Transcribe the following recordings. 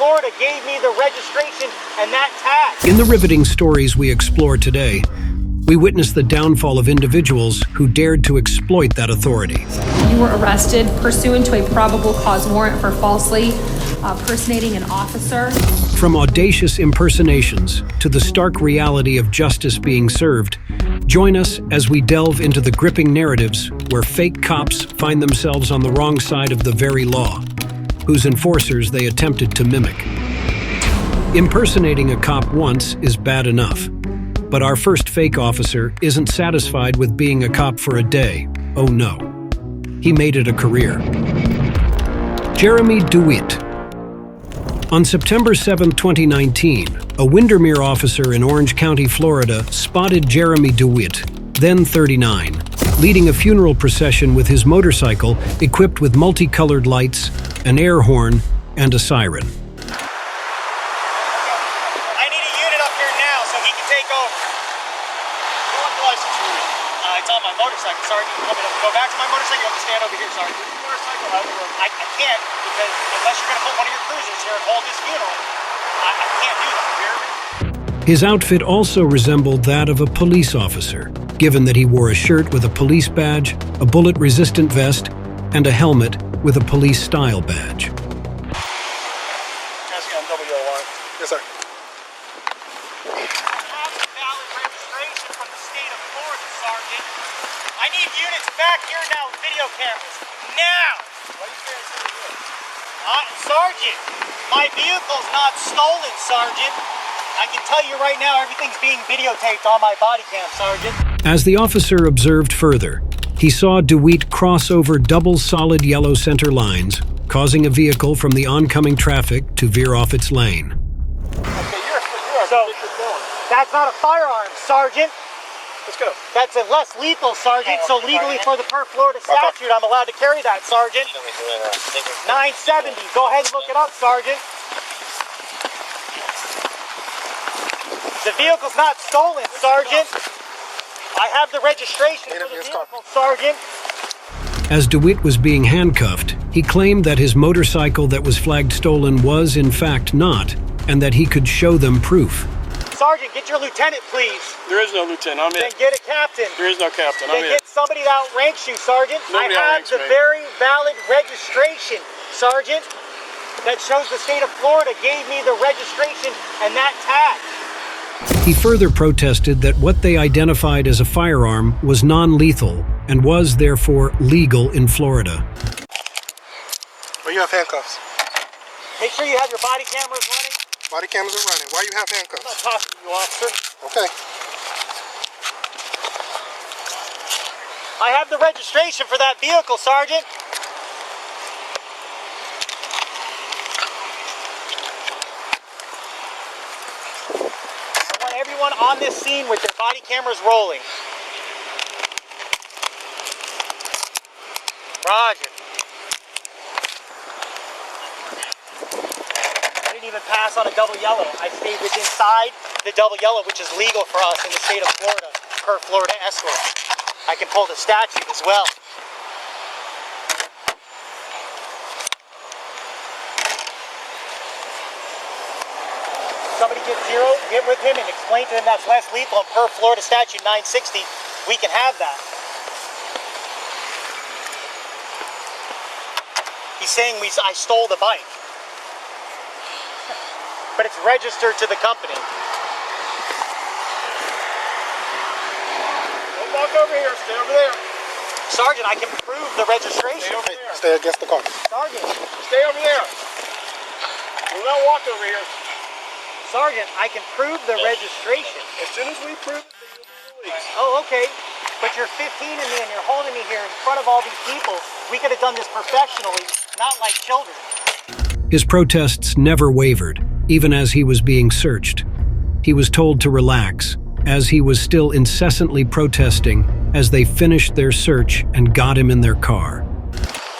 Florida gave me the registration and that tag. In the riveting stories we explore today, we witness the downfall of individuals who dared to exploit that authority. You were arrested pursuant to a probable cause warrant for falsely impersonating an officer. From audacious impersonations to the stark reality of justice being served, join us as we delve into the gripping narratives where fake cops find themselves on the wrong side of the very law, whose enforcers they attempted to mimic. Impersonating a cop once is bad enough, but our first fake officer isn't satisfied with being a cop for a day. Oh no. He made it a career. Jeremy Dewitte. On September 7, 2019, a Windermere officer in Orange County, Florida, spotted Jeremy Dewitte, then 39, leading a funeral procession with his motorcycle equipped with multicolored lights, an air horn, and a siren. I need a unit up here now so he can take over. You want the license plate? It's on my motorcycle, Sergeant. You want me to go back to my motorcycle? You want me to stand over here, Sergeant? Motorcycle out of the road. I can't, because unless you're going to put one of your cruisers here and hold this funeral, I can't do that. You hear me? His outfit also resembled that of a police officer, given that he wore a shirt with a police badge, a bullet-resistant vest, and a helmet with a police-style badge. Asking on WOR. Yes, sir. I have a valid registration from the state of Florida, Sergeant. I need units back here now with video cameras. Now! Why are you saying it's over here? Sergeant, my vehicle's not stolen, Sergeant. I can tell you right now, everything's being videotaped on my body cam, Sergeant. As the officer observed further, he saw Dewitte cross over double solid yellow center lines, causing a vehicle from the oncoming traffic to veer off its lane. Okay, you're a So, convicted felon. that's not a firearm, Sergeant. Let's go. That's a less lethal, Sergeant. So legally for the per Florida statute, I'm allowed to carry that, Sergeant. 970. Go ahead and look it up, Sergeant. The vehicle's not stolen, Sergeant. I have the registration for the vehicle, Sergeant. As Dewitte was being handcuffed, he claimed that his motorcycle that was flagged stolen was in fact not, and that he could show them proof. Sergeant, get your lieutenant, please. There is no lieutenant. I'm Then in. get a captain. There is no captain. Then I'm in. get somebody that outranks you, Sergeant. Nobody I have outranks the me. very valid registration, Sergeant, that shows the state of Florida gave me the registration and that tag. He further protested that what they identified as a firearm was non-lethal and was therefore legal in Florida. Well, you have handcuffs. Make sure you have your body cameras running. Body cameras are running. Why you have I'm handcuffs? not talking to you, officer. Okay. I have the registration for that vehicle, Sergeant. I want everyone on this scene with their body cameras rolling. Roger. I didn't even pass on a double yellow. I stayed within inside the double yellow, which is legal for us in the state of Florida, per Florida escort. I can pull the statute as well. Somebody get zero, get with him and explain to him that's less lethal and per Florida statute 960, we can have that. He's saying I stole the bike. But it's registered to the company. Don't walk over here. Stay over there. Sergeant, I can prove the registration. Stay over there. Stay against the car. Sergeant, Stay over there. Do not walk over here. Sergeant, I can prove the registration. As soon as we prove it, then you'll be released. Oh, okay. But you're 15 and me and you're holding me here in front of all these people. We could have done this professionally, not like children. His protests never wavered, even as he was being searched. He was told to relax, as he was still incessantly protesting as they finished their search and got him in their car.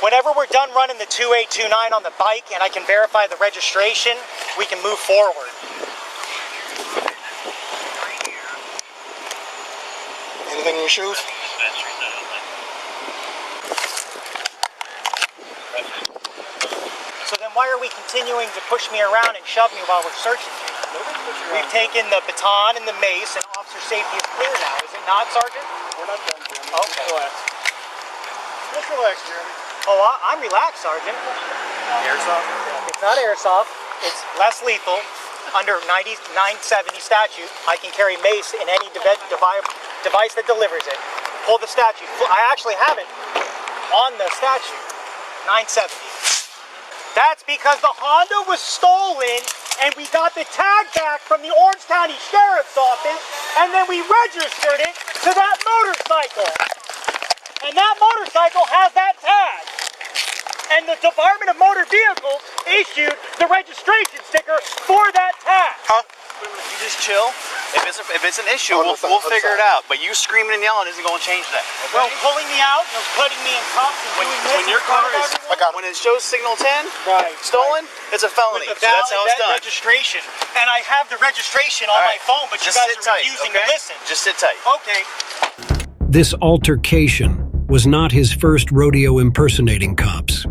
Whenever we're done running the 2829 on the bike and I can verify the registration, we can move forward. Anything in your shoes? So then why are we continuing to push me around and shove me while we're searching you? We've taken the baton and the mace, and officer safety is clear now. Is it not, Sergeant? We're not done, Jeremy. Okay. Relax. Just relax, Jeremy. Oh, I'm relaxed, Sergeant. Airsoft? It's not airsoft. It's less lethal. Under 970 statute, I can carry mace in any device that delivers it. Pull the statute. I actually have it on the statute. 970. That's because the Honda was stolen and we got the tag back from the Orange County Sheriff's Office, and then we registered it to that motorcycle. And that motorcycle has that tag. And the Department of Motor Vehicles issued the registration sticker for that tag. Huh? You just chill. If it's an issue, we'll figure it out. But you screaming and yelling isn't going to change that. Okay? Well, pulling me out and putting me in cuffs and doing this when your car is, when it shows signal 10, stolen, it's a felony. With So that's how it's done. registration. And I have the registration on my phone, but you guys are refusing to listen. Just sit tight. Okay. This altercation was not his first rodeo impersonating cops.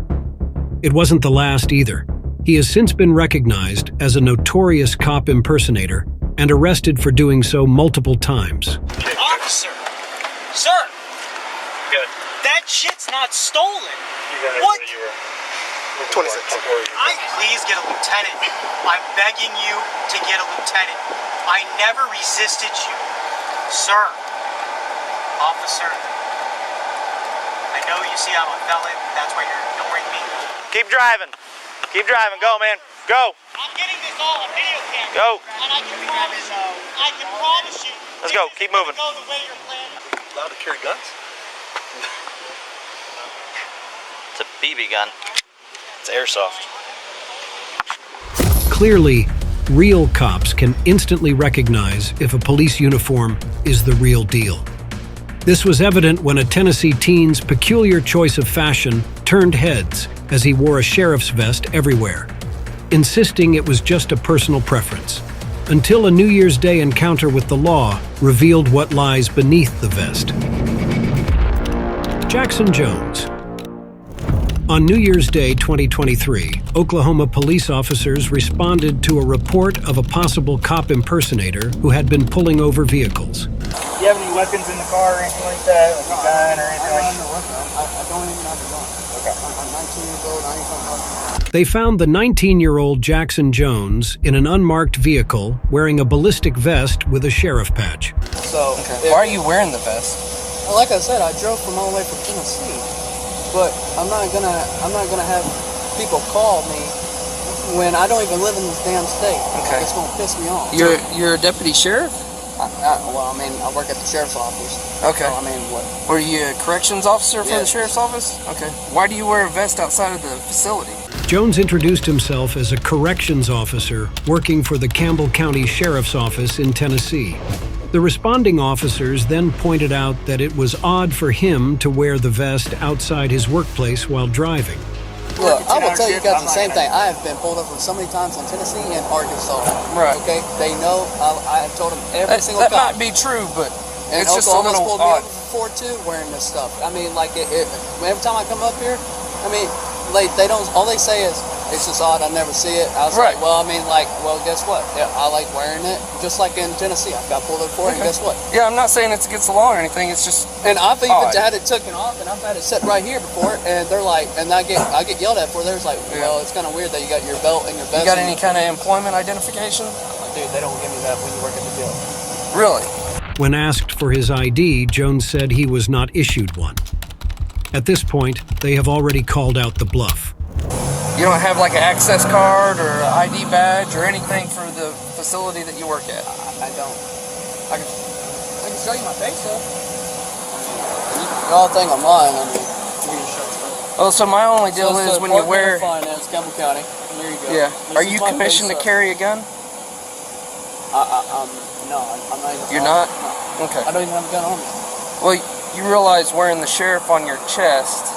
It wasn't the last either. He has since been recognized as a notorious cop impersonator and arrested for doing so multiple times. Officer, sir. Good. That shit's not stolen. What? 26. Please get a lieutenant. I'm begging you to get a lieutenant. I never resisted you. Sir. Officer. I know you see I'm a felon. That's why you're ignoring me. Keep driving. Keep driving. Go, man. Go. I'm getting this all on video camera. Go. And I can promise you. Let's go. Keep moving. Go the way you're planning. Allowed to carry guns? It's a BB gun. It's airsoft. Clearly, real cops can instantly recognize if a police uniform is the real deal. This was evident when a Tennessee teen's peculiar choice of fashion turned heads as he wore a sheriff's vest everywhere, insisting it was just a personal preference, until a New Year's Day encounter with the law revealed what lies beneath the vest. Jackson Jones. On New Year's Day 2023, Oklahoma police officers responded to a report of a possible cop impersonator who had been pulling over vehicles. Do you have any weapons in the car or anything like that? Like a gun or anything like that? I don't even have a gun. Okay. I'm 19 years old. I ain't gonna. They found the 19-year-old Jackson Jones in an unmarked vehicle wearing a ballistic vest with a sheriff patch. So, why are you wearing the vest? Well, like I said, I drove from all the way from Tennessee, but I'm not gonna have people call me when I don't even live in this damn state. Okay. It's gonna piss me off. You're a deputy sheriff? I work at the sheriff's office. Okay. So, what? Were you a corrections officer for Yeah. the sheriff's office? Okay. Why do you wear a vest outside of the facility? Jones introduced himself as a corrections officer working for the Campbell County Sheriff's Office in Tennessee. The responding officers then pointed out that it was odd for him to wear the vest outside his workplace while driving. Look, I will tell you guys the same thing. I have been pulled over so many times in Tennessee and Arkansas. Right. Okay? They know. I have told them every single That time. might be true, but And it's just a Oklahoma's little pulled me odd. over before too, wearing this stuff. I mean, like every time I come up here, like they don't. All they say is it's just odd. I never see it. I was Right. like, well, guess what? Yeah, I like wearing it. Just like in Tennessee, I got pulled over for it, and guess what? Yeah, I'm not saying it's against the law or anything. It's just And I've even odd. had it taken off, and I've had it set right here before, and they're like, and I get yelled at for. They're like, well, it's kind of weird that you got your belt and your vest. You got any kind of employment identification? Dude, they don't give me that when you work at the jail. Really? When asked for his ID, Jones said he was not issued one. At this point, they have already called out the bluff. You don't have like an access card or an ID badge or anything for the facility that you work at? I don't. I can show you my pay stub. The only thing I'm lying, you can show you. Well, so my only deal So it's is the when you Department of wear... Finance, Campbell County. Here you go. Yeah. This Are is you my commissioned to pay stub. carry a gun? No, I'm not even. You're not? No. Okay. I don't even have a gun on me. Well, you realize wearing the sheriff on your chest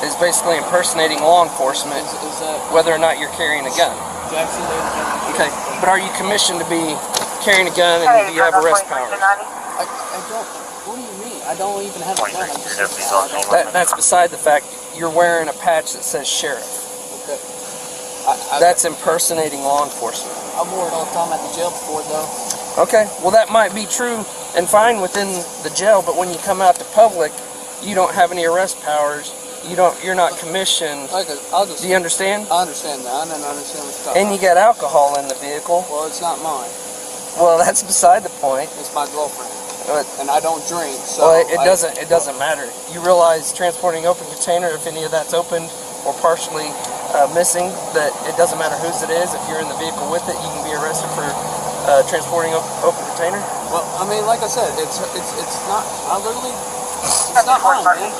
is basically impersonating law enforcement, Is that whether or not you're carrying a gun. Jackson, ladies and gentlemen? Okay, but are you commissioned to be carrying a gun and do you have arrest powers? I don't. What do you mean? I don't even have a gun. I'm just That's beside the fact you're wearing a patch that says sheriff. Okay. That's impersonating law enforcement. I wore it all the time at the jail before, though. Okay, well that might be true and fine within the jail, but when you come out to public, you don't have any arrest powers. You're not commissioned. Do you understand? I understand that. I don't understand what you're talking And you got alcohol in the vehicle. Well, it's not mine. Well, that's beside the point. It's my girlfriend. And I don't drink, so... Well, it doesn't matter. You realize transporting open container, if any of that's opened or partially missing, that it doesn't matter whose it is. If you're in the vehicle with it, you can be arrested for transporting open container. Well, I mean, like I said, it's not... I literally... It's not mine, man.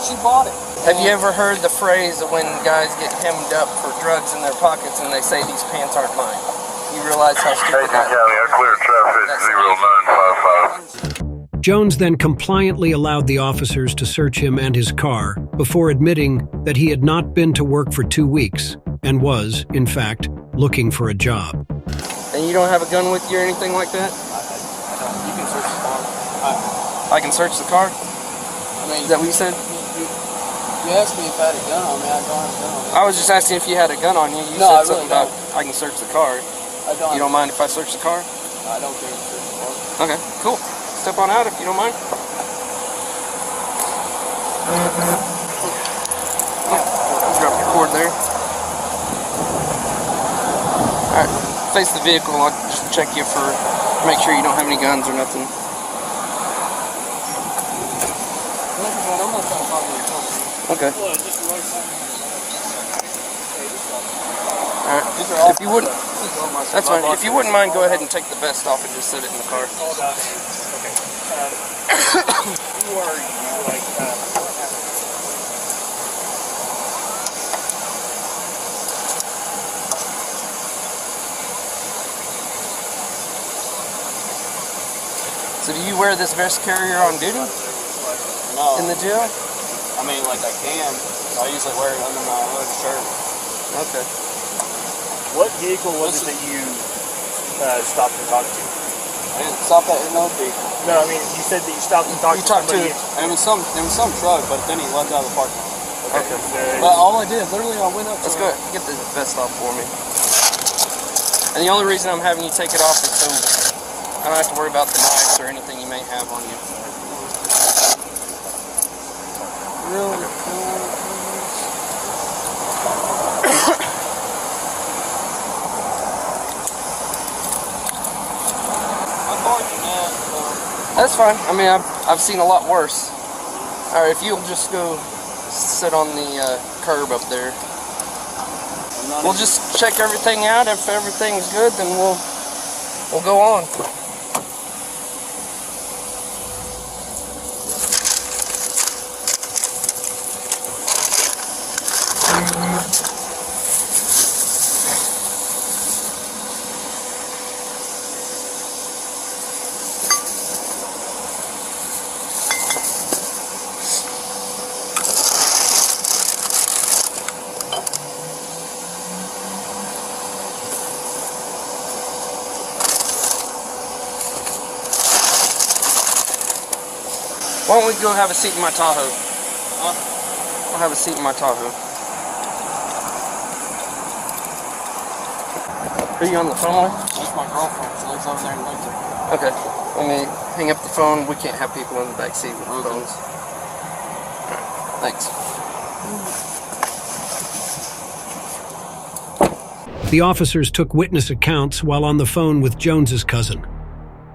She bought it. Have you ever heard the phrase of when guys get hemmed up for drugs in their pockets and they say these pants aren't mine? You realize how stupid that is? I cleared traffic 09555. Jones then compliantly allowed the officers to search him and his car before admitting that he had not been to work for 2 weeks and was, in fact, looking for a job. And you don't have a gun with you or anything like that? You can search the car. I can search the car? I mean... Is that what you said? You asked me if I had a gun on me. I don't have a gun on me. I was just asking if you had a gun on you. You No, said I something really about I can search the car. I don't. You don't mind if I search the car? I don't care if you search the car. Okay, cool. Step on out if you don't mind. Drop your cord there. Alright, face the vehicle. I'll just check you for, make sure you don't have any guns or nothing. I'm not trying to talk to you. Okay. Alright, if you wouldn't, that's fine. If you wouldn't mind, go ahead and take the vest off and just sit it in the car. Who are you? Like, So do you wear this vest carrier on duty? No. In the jail? I mean, like I can. I usually wear it under my hood shirt. Okay. what vehicle was it that you stopped and talked to? I didn't stop at no vehicle. No, I mean, you said that you stopped and talked You to talked somebody. to- It was some truck, but then he left out of the parking lot. Okay. But all I did, literally, I went up to Let's him. go ahead. Get the vest off for me. And the only reason I'm having you take it off is so I don't have to worry about the knives or anything you may have on you. Really? That's fine. I mean, I've seen a lot worse. All right, if you'll just go sit on the curb up there. We'll just check everything out. If everything's good, then we'll go on. Why don't we go have a seat in my Tahoe? Huh? We'll have a seat in my Tahoe. Who are you on the phone with? That's my girlfriend. She lives over there in Lake. Okay. Let me hang up the phone. We can't have people in the back seat with the phones. Alright. Thanks. The officers took witness accounts while on the phone with Jones's cousin.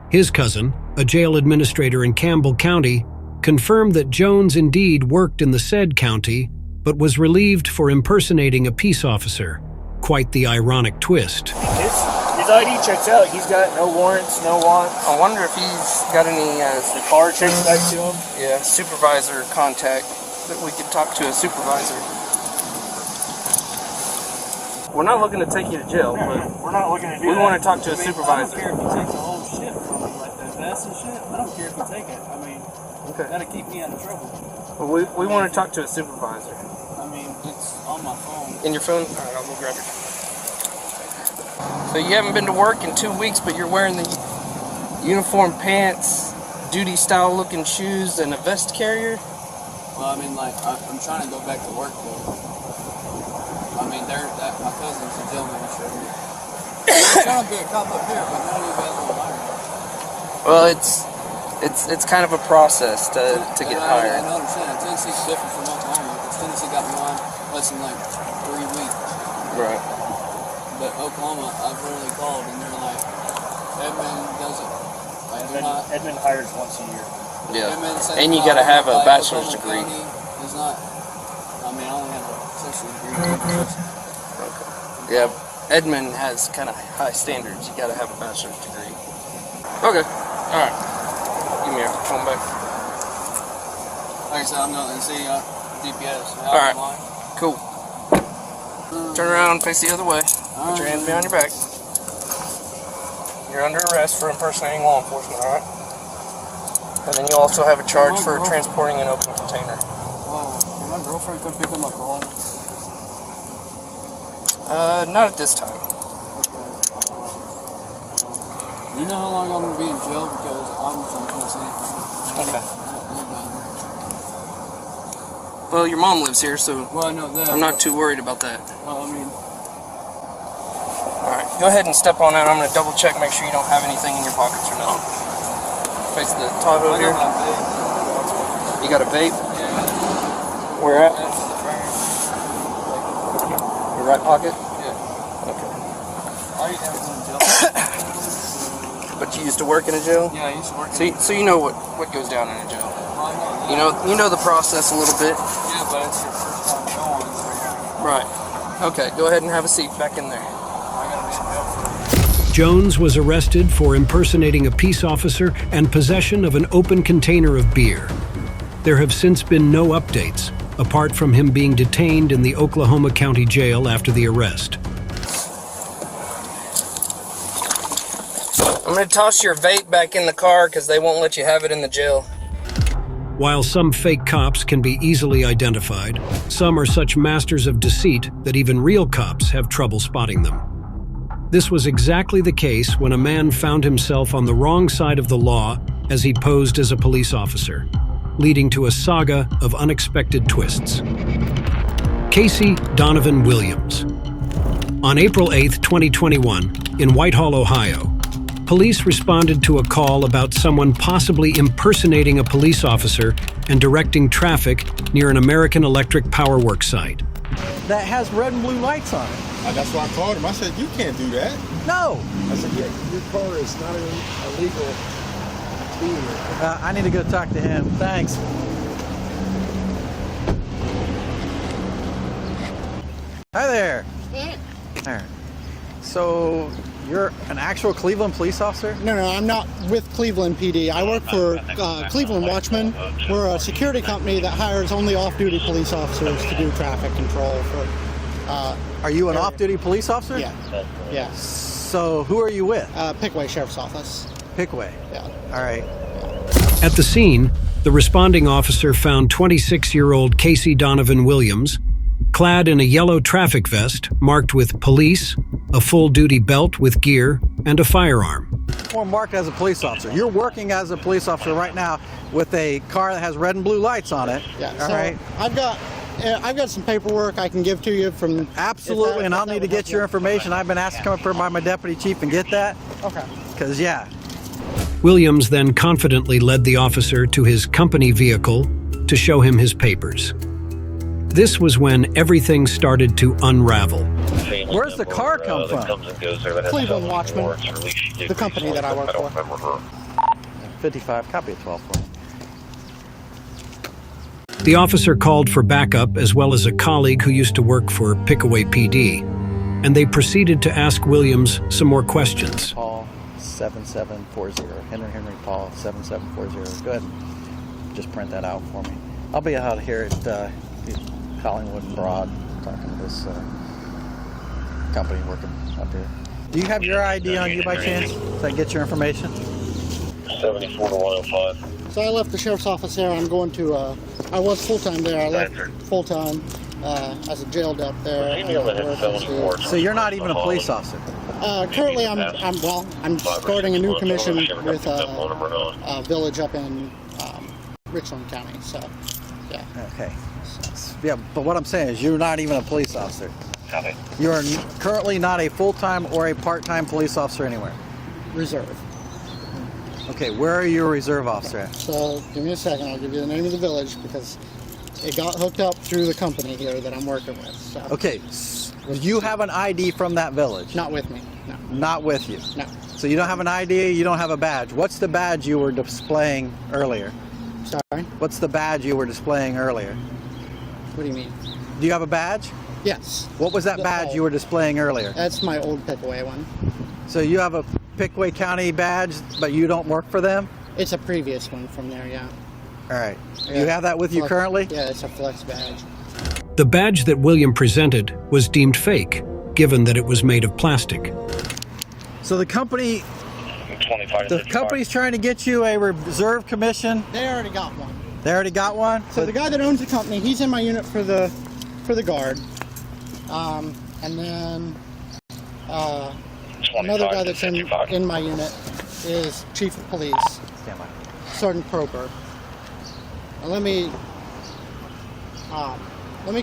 His cousin, a jail administrator in Campbell County, confirmed that Jones indeed worked in the said county, but was relieved for impersonating a peace officer. Quite the ironic twist. His ID checks out. He's got no warrants, no wants. I wonder if he's got any The car checks back to him. supervisor contact that we could talk to a supervisor. We're not looking to take you to jail, but We're not looking to do we that. want to talk to a I don't supervisor. care if you take the whole shit from me, like that vest and shit. I don't care if you take it. I mean, Okay. that'll keep me out of trouble. Well, we want to talk to a supervisor. I mean, it's on my phone. In your phone? Alright, I'll go grab it. So you haven't been to work in 2 weeks, but you're wearing the uniform pants, duty-style looking shoes, and a vest carrier? Well, I mean, like, I'm trying to go back to work, though. I mean, my cousin's a jail administrator. There's trying to be a cop up here, but none of you guys will hire me. Well, it's kind of a process to get hired. I understand. Tennessee's different from Oklahoma because Tennessee got me on less than like 3 weeks. Right. But Oklahoma, I've rarely called, and they're like, Edmund doesn't. Like, Edmund hires once a year. Yeah. And you got to have a bachelor's degree. Is not. I mean, I only have a associate's degree. Okay. Yeah. Edmund has kind of high standards. You got to have a bachelor's degree. Okay. All right. Give me your phone back. Like I said, I'm not going to see DPS. All right. Cool. Turn around and face the other way. Put your hands behind your back. You're under arrest for impersonating law enforcement, all right? And then you also have a charge for transporting an open container. Wow. Can my girlfriend come pick him up home? Not at this time. You know how long I'm going to be in jail because I'm from Tennessee? Okay. Well, your mom lives here, so well, I know that, I'm not too worried about that. Well, I mean... Alright, go ahead and step on out. I'm going to double check, make sure you don't have anything in your pockets or not. Face the top over here. You got a vape? Yeah. Where at? That's the frame. Your right pocket? Yeah. Okay. I used to have in jail. But you used to work in a jail? Yeah, I used to work So you know what goes down in a jail? Well, You know the process a little bit? Yeah, but it's your first time going. Right. Okay, go ahead and have a seat back in there. I gotta be in jail for Jones was arrested for impersonating a peace officer and possession of an open container of beer. There have since been no updates, apart from him being detained in the Oklahoma County Jail after the arrest. I'm going to toss your vape back in the car because they won't let you have it in the jail. While some fake cops can be easily identified, some are such masters of deceit that even real cops have trouble spotting them. This was exactly the case when a man found himself on the wrong side of the law as he posed as a police officer, leading to a saga of unexpected twists. Casey Donovan Williams. On April 8, 2021, in Whitehall, Ohio, police responded to a call about someone possibly impersonating a police officer and directing traffic near an American Electric Power Works site. That has red and blue lights on it. That's why I called him. I said, you can't do that. No. I said, your car is not illegal speeding. I need to go talk to him. Thanks. Hi there. There. So, you're an actual Cleveland police officer? No, I'm not with Cleveland PD. I work for Cleveland Watchmen. We're a security company that hires only off-duty police officers to do traffic control for... Are you an off-duty police officer? Yeah. So, who are you with? Pickway Sheriff's Office. Pickway? Yeah. All right. At the scene, the responding officer found 26-year-old Casey Donovan Williams, clad in a yellow traffic vest marked with police, a full-duty belt with gear, and a firearm. Or marked as a police officer. You're working as a police officer right now with a car that has red and blue lights on it. Yeah. All right. I've got some paperwork I can give to you from... Absolutely, and I'll need to get your information. I've been asked to come up here by my deputy chief and get that. Okay. Because, yeah. Williams then confidently led the officer to his company vehicle to show him his papers. This was when everything started to unravel. Where's the car come from? Cleveland Watchmen, the company that I work for. 55, copy of 12 for me. The officer called for backup as well as a colleague who used to work for Pickaway PD, and they proceeded to ask Williams some more questions. Paul 7740, Henry Paul 7740. Go ahead and just print that out for me. I'll be out here at Collingwood and Broad talking to this company working up here. Do you have your ID on you by chance? So I can get your information? 74 to 105. So I left the sheriff's office there. I'm going to, I was full-time there. I left full-time as a jail dep there. So you're not even a police officer? Currently, I'm starting a new commission with a village up in Richland County, so, yeah. Okay. Yeah, but what I'm saying is you're not even a police officer. Copy. You are currently not a full-time or a part-time police officer anywhere. Reserve. Okay, where are you a reserve officer at? So give me a second. I'll give you the name of the village because it got hooked up through the company here that I'm working with. So. Okay, do you have an ID from that village? Not with me, no. Not with you? No. So you don't have an ID, you don't have a badge. What's the badge you were displaying earlier? Sorry? What's the badge you were displaying earlier? What do you mean? Do you have a badge? Yes. What was that badge you were displaying earlier? That's my old Pickaway one. So you have a Pickaway County badge, but you don't work for them? It's a previous one from there, yeah. All right. Yeah. You have that with you currently? Yeah, it's a flex badge. The badge that William presented was deemed fake, given that it was made of plastic. So the company's trying to get you a reserve commission? They already got one. They already got one? So the guy that owns the company, he's in my unit for the guard. And then another guy that's in my unit is Chief of Police, Sergeant Prober. Now let me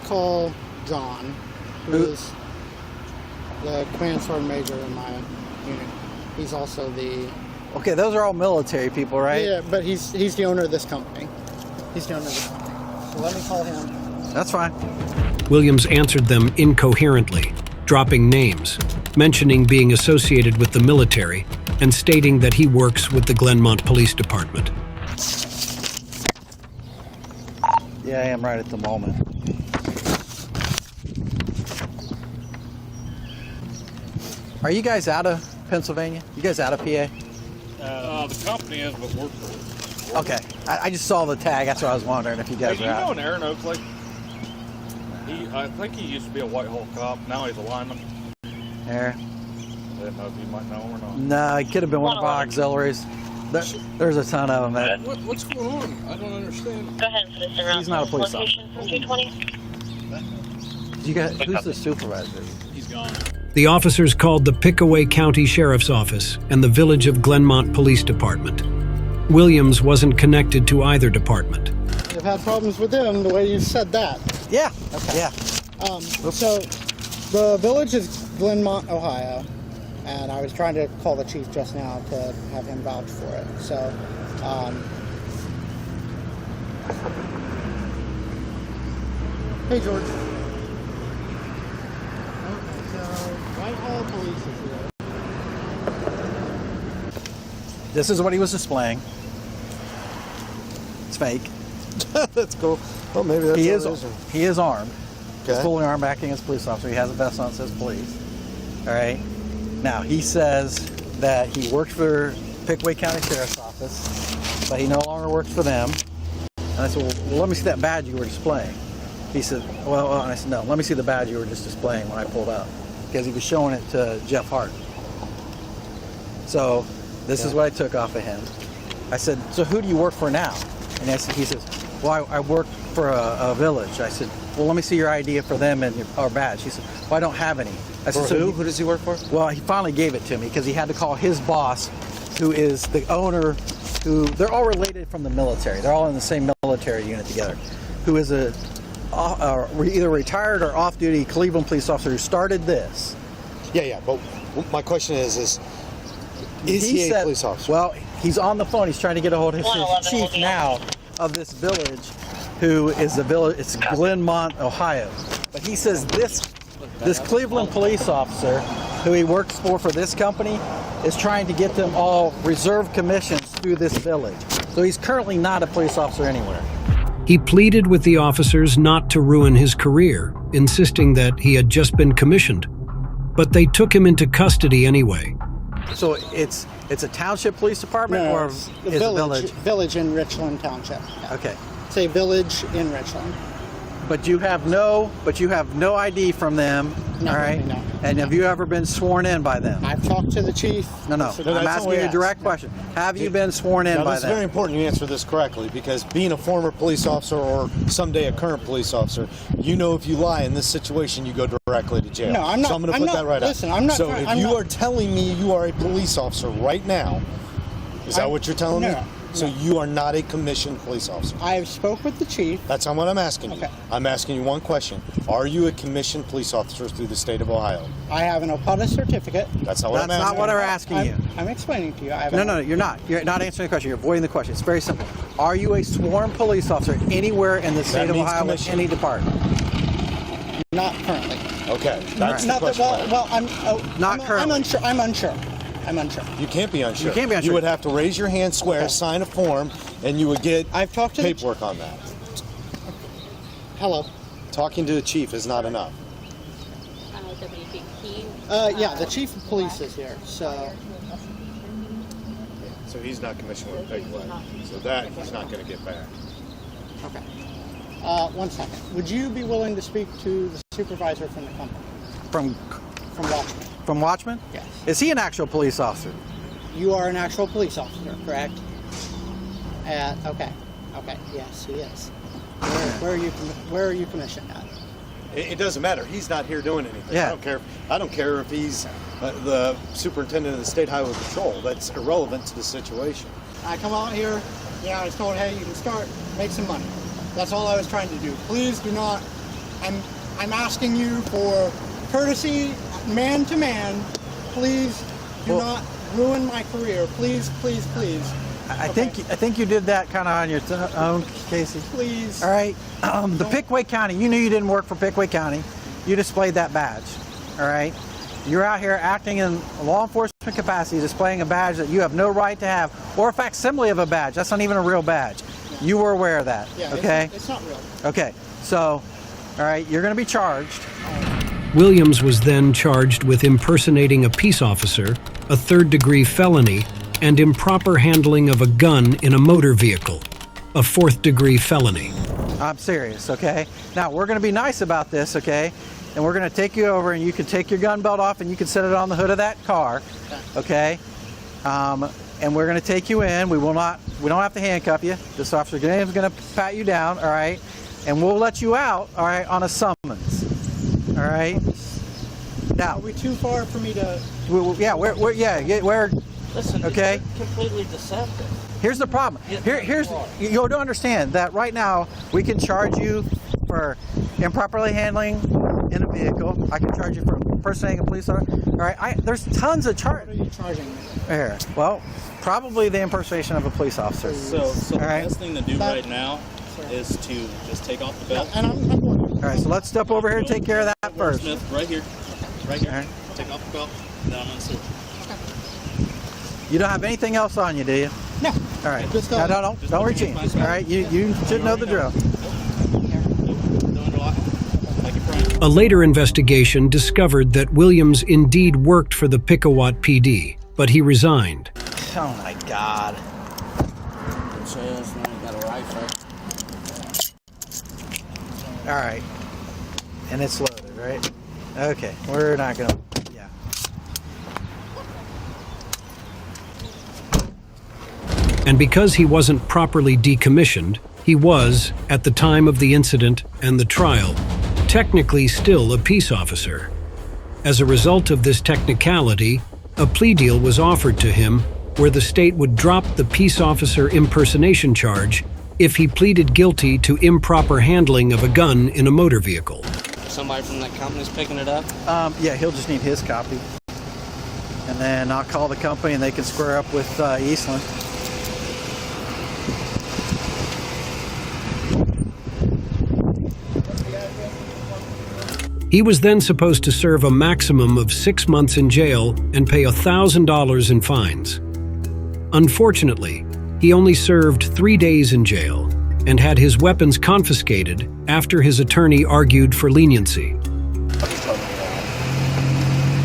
call John, who is the Command Sergeant Major in my unit. He's also the... Okay, those are all military people, right? Yeah, but he's the owner of this company. He's the owner of this company. So let me call him. That's fine. Williams answered them incoherently, dropping names, mentioning being associated with the military, and stating that he works with the Glenmont Police Department. Yeah, I am right at the moment. Are you guys out of Pennsylvania? You guys out of PA? The company is, but we're... Okay. I just saw the tag. That's what I was wondering if you guys Hey, were out. you know an Aaron Oakley? I think he used to be a Whitehall cop. Now he's a lineman. Aaron? I didn't know if you might know him or not. No, he could have been one of our auxiliaries. There's a ton of them. Man. What's going on? I don't understand. Go ahead, citizen. He's not a police officer. From 220. You guys, who's the supervisor? He's gone. The officers called the Pickaway County Sheriff's Office and the Village of Glenmont Police Department. Williams wasn't connected to either department. You've had problems with them the way you said that. Yeah. Okay. Yeah. So the village is Glenmont, Ohio, and I was trying to call the chief just now to have him vouch for it. So, hey George. Okay, so Whitehall Police is here. This is what he was displaying. It's fake. That's cool. Well, maybe that's He is armed. Okay. He's fully armed, acting as a police officer. He has a vest on that says police. All right. Now, he says that he works for Pickaway County Sheriff's Office, but he no longer works for them. And I said, well, let me see that badge you were displaying. He said, well, and I said, no, let me see the badge you were just displaying when I pulled up. Because he was showing it to Jeff Hart. So, this is what I took off of him. I said, so who do you work for now? And he says, well, I work for a village. I said, well, let me see your ID for them and our badge. He said, well, I don't have any. I said, For who? Who does he work for? Well, he finally gave it to me because he had to call his boss, who is the owner, who, they're all related from the military. They're all in the same military unit together, who is either retired or off-duty Cleveland police officer who started this. Yeah, but my question is he a police officer? Well, he's on the phone. He's trying to get a hold of his chief now of this village, who is the village. It's Glenmont, Ohio. But he says this Cleveland police officer, who he works for this company, is trying to get them all reserve commissions through this village. So he's currently not a police officer anywhere. He pleaded with the officers not to ruin his career, insisting that he had just been commissioned. But they took him into custody anyway. So it's a township police department, or it's is the it village? Village in Richland Township. Yeah. Okay. It's a village in Richland. But you have no ID from them, No, all right? no. And have you ever been sworn in by them? I've talked to the chief. No. I'm asking you a direct question. Have you been sworn in by Now, it's them? very important you answer this correctly, because being a former police officer or someday a current police officer, you know if you lie in this situation, you go directly to jail. No, I'm not. So I'm going to put that right listen, up. I'm not. So trying, if you are telling me you are a police officer right now, is that what you're telling me? So you are not a commissioned police officer. I spoke with the chief. That's not what I'm asking you. Okay. I'm asking you one question. Are you a commissioned police officer through the state of Ohio? I have an OPUDA certificate. That's not what I'm That's asking. not what we're asking you. I'm explaining to you. No, you're not. You're not answering the question. You're avoiding the question. It's very simple. Are you a sworn police officer anywhere in the state of Ohio with any department? Not currently. Okay, that's not the question. Well, I'm currently. I'm unsure. I'm unsure. You can't be unsure. You can't be unsure. You would have to raise your hand, swear, Okay. sign a form, and you would get talked to paperwork on that. Hello. Talking to the chief is not enough. Yeah, the chief of police is here, so. So he's not commissioned with Peg Leg. So that he's not going to get back. Okay. 1 second. Would you be willing to speak to the supervisor from the company? From Watchman. From Watchman? Yes. Is he an actual police officer? You are an actual police officer, correct? Okay. Okay. Yes, he is. Where are you commissioned at? It doesn't matter. He's not here doing anything. Yeah. I don't care if he's the superintendent of the state highway patrol. That's irrelevant to the situation. I come out here, I was told, hey, you can start, make some money. That's all I was trying to do. Please do not, I'm asking you for courtesy, man to man. Please do not ruin my career. Please, please, please. I think you did that kind of on your own, Casey. Please. All right. The Pickaway County, you knew you didn't work for Pickaway County. You displayed that badge. All right. You're out here acting in law enforcement capacity, displaying a badge that you have no right to have, or a facsimile of a badge. That's not even a real badge. You were aware of that. Yeah, okay. It's not real. Okay. So, all right, you're going to be charged. Williams was then charged with impersonating a peace officer, a third-degree felony, and improper handling of a gun in a motor vehicle, a fourth-degree felony. I'm serious, okay? Now, we're going to be nice about this, okay? And we're going to take you over, and you can take your gun belt off, and you can set it on the hood of that car, okay? And we're going to take you in. We don't have to handcuff you. This officer is going to pat you down, all right? And we'll let you out, all right, on a summons, all right? Now, are we too far for me to? We're Listen, okay. It's completely deceptive. Here's the problem. You don't understand that right now we can charge you for improperly handling in a vehicle. I can charge you for impersonating a police officer. All right, there's tons of charges. What are you charging me? Here, well, probably the impersonation of a police officer. So the best thing to do right now is to just take off the belt. And I'm all right, so let's step over here and take care of that first. Smith, right here. Right here. Right. Take off the belt. Then I'm going to switch. You don't have anything else on you, do you? No. All right. Just No, don't reach in. All right, you should know the drill. A later investigation discovered that Williams indeed worked for the Pickawat PD, but he resigned. Oh my God. Says now you got a rifle. All right. And it's loaded, right? Okay. We're not going to... Yeah. And because he wasn't properly decommissioned, he was, at the time of the incident and the trial, technically still a peace officer. As a result of this technicality, a plea deal was offered to him where the state would drop the peace officer impersonation charge if he pleaded guilty to improper handling of a gun in a motor vehicle. Somebody from that company's picking it up? Yeah, he'll just need his copy. And then I'll call the company and they can square up with Eastland. He was then supposed to serve a maximum of 6 months in jail and pay $1,000 in fines. Unfortunately, he only served 3 days in jail and had his weapons confiscated after his attorney argued for leniency.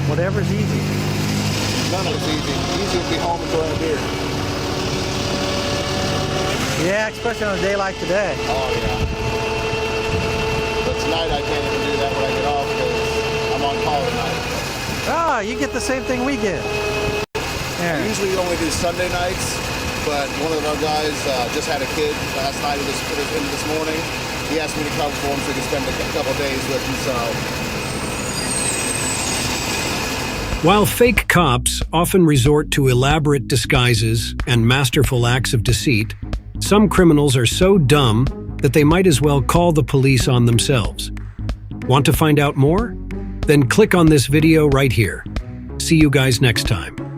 Whatever's easy. None of it's easy. Easy would be home and going to beer. Yeah, especially on a day like today. Oh, yeah. But tonight I can't even do that when I get off because I'm on call tonight. Oh, you get the same thing we get. Yeah. Usually we only do Sunday nights, but one of our guys just had a kid last night into this morning. He asked me to cover for him so he could spend a couple days with him, so. While fake cops often resort to elaborate disguises and masterful acts of deceit, some criminals are so dumb that they might as well call the police on themselves. Want to find out more? Then click on this video right here. See you guys next time.